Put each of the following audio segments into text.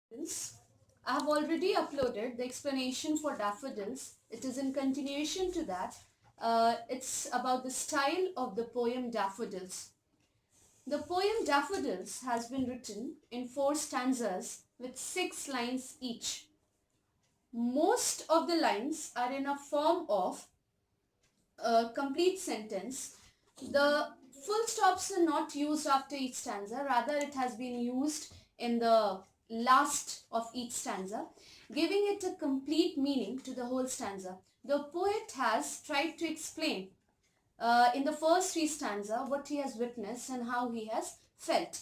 Daffodils. I have already uploaded the explanation for daffodils. It is in continuation to that. It's about the style of the poem Daffodils. The poem Daffodils has been written in 4 stanzas with 6 lines each. Most of the lines are in a form of a complete sentence. The full stops are not used after each stanza, rather it has been used in the last of each stanza, giving it a complete meaning to the whole stanza. The poet has tried to explain in the first 3 stanza what he has witnessed and how he has felt.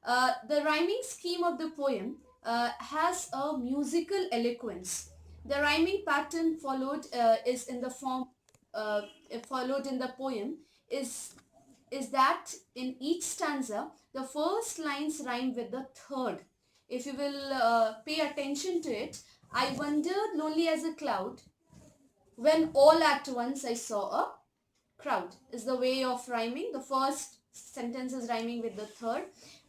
The rhyming scheme of the poem has a musical eloquence. The rhyming pattern followed is in the form followed in the poem is that in each stanza the first lines rhyme with the third. If you will pay attention to it, I wandered lonely as a cloud when all at once I saw a crowd is the way of rhyming. The first sentence is rhyming with the third,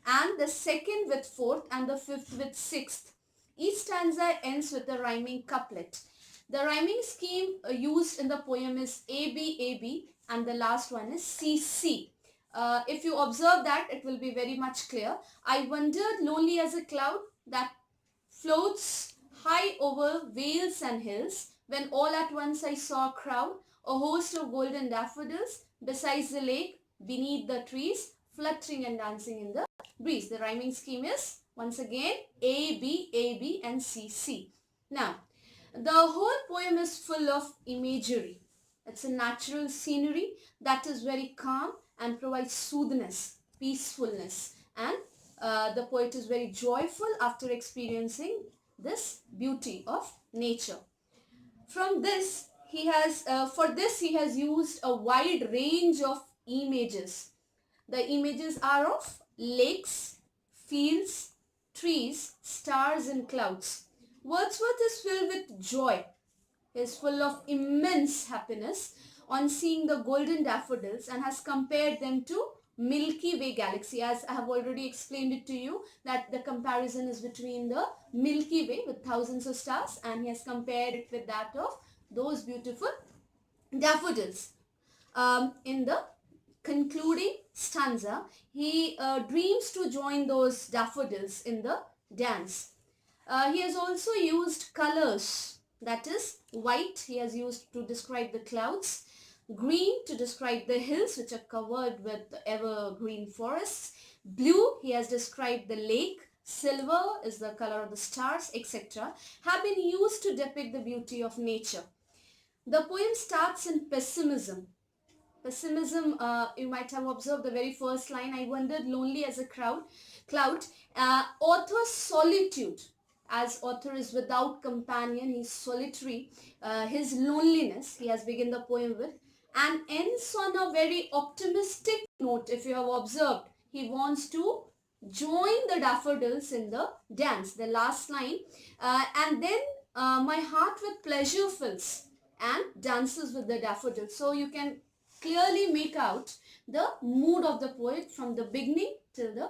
and the second with fourth, and the fifth with sixth. Each stanza ends with a rhyming couplet. The rhyming scheme used in the poem is AB, and the last one is CC. If you observe that, it will be very much clear. I wandered lonely as a cloud that floats high over vales and hills, when all at once I saw a crowd, a host of golden daffodils, besides the lake, beneath the trees, fluttering and dancing in the breeze. The rhyming scheme is once again AB, and CC. Now, the whole poem is full of imagery. It's a natural scenery that is very calm and provides soothness, peacefulness, and the poet is very joyful after experiencing this beauty of nature. From this, for this he has used a wide range of images. The images are of lakes, fields, trees, stars and clouds. Wordsworth is filled with joy. He is full of immense happiness on seeing the golden daffodils and has compared them to Milky Way galaxy. As I have already explained it to you, that the comparison is between the Milky Way with thousands of stars, and he has compared it with that of those beautiful daffodils. In the concluding stanza, he dreams to join those daffodils in the dance. He has also used colors, that is white he has used to describe the clouds, green to describe the hills which are covered with evergreen forests, blue he has described the lake, silver is the color of the stars, etc., have been used to depict the beauty of nature. The poem starts in pessimism. Pessimism, you might have observed the very first line, I wandered lonely as a cloud. Author's solitude, as author is without companion, he's solitary. His loneliness, he has begun the poem with, and ends on a very optimistic note. If you have observed, he wants to join the daffodils in the dance, the last line, and then my heart with pleasure fills and dances with the daffodils. So you can clearly make out the mood of the poet from the beginning till the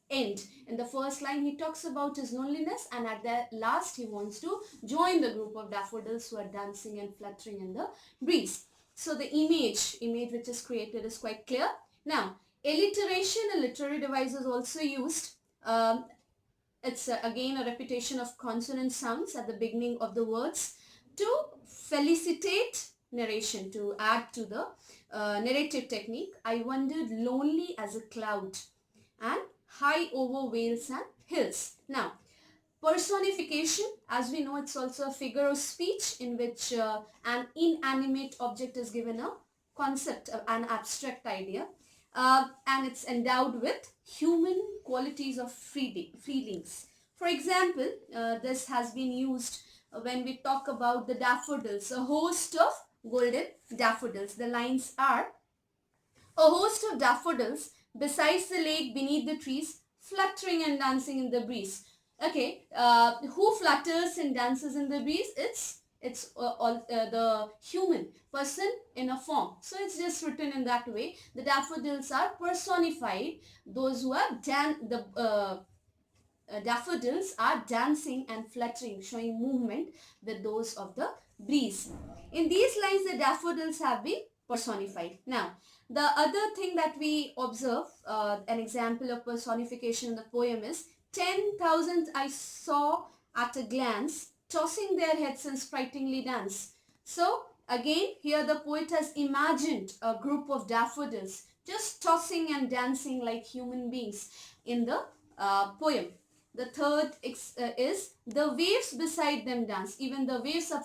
end. In the first line he talks about his loneliness, and at the last he wants to join the group of daffodils who are dancing and fluttering in the breeze. So the image which is created is quite clear. Now, alliteration, a literary device, is also used. It's again a repetition of consonant sounds at the beginning of the words to felicitate narration, to add to the narrative technique. I wandered lonely as a cloud and high over vales and hills. Now, personification, as we know, it's also a figure of speech in which an inanimate object is given a concept, an abstract idea, and it's endowed with human qualities of feelings. For example, this has been used when we talk about the daffodils, a host of golden daffodils. The lines are, a host of daffodils besides the lake, beneath the trees, fluttering and dancing in the breeze. Okay, who flutters and dances in the breeze? It's the human person in a form. So it's just written in that way. The daffodils are personified, those who are daffodils are dancing and fluttering, showing movement with those of the breeze. In these lines, the daffodils have been personified. Now, the other thing that we observe, an example of personification in the poem is 10,000 I saw at a glance, tossing their heads and sprightly dance. So, again, here the poet has imagined a group of daffodils just tossing and dancing like human beings in the poem. The third is the waves beside them dance. Even the waves are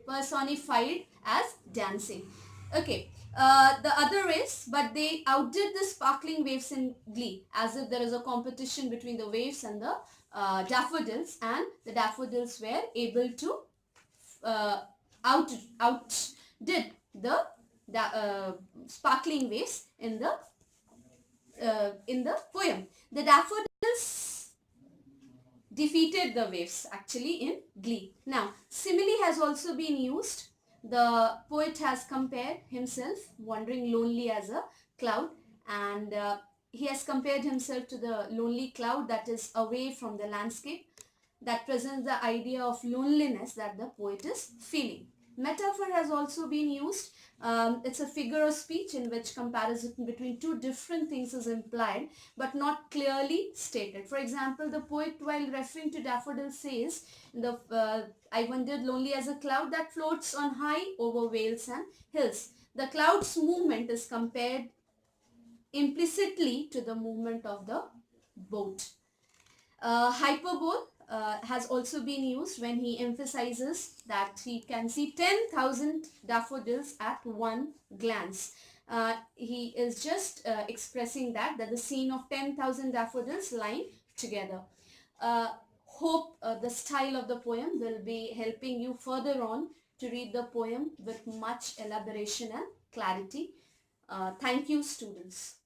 personified as dancing. Okay. The other is, but they outdid the sparkling waves in glee, as if there is a competition between the waves and the daffodils, and the daffodils were able to outdid the sparkling waves in the poem. The daffodils defeated the waves actually in glee. Now, simile has also been used. The poet has compared himself wandering lonely as a cloud, and he has compared himself to the lonely cloud that is away from the landscape, that presents the idea of loneliness that the poet is feeling. Metaphor has also been used. It's a figure of speech in which comparison between two different things is implied but not clearly stated. For example, the poet, while referring to daffodils, says, I wandered lonely as a cloud that floats on high over vales and hills. The cloud's movement is compared implicitly to the movement of the boat. Hyperbole has also been used when he emphasizes that he can see 10,000 daffodils at one glance. He is just expressing that the scene of 10,000 daffodils lying together. Hope the style of the poem will be helping you further on to read the poem with much elaboration and clarity. Thank you, students.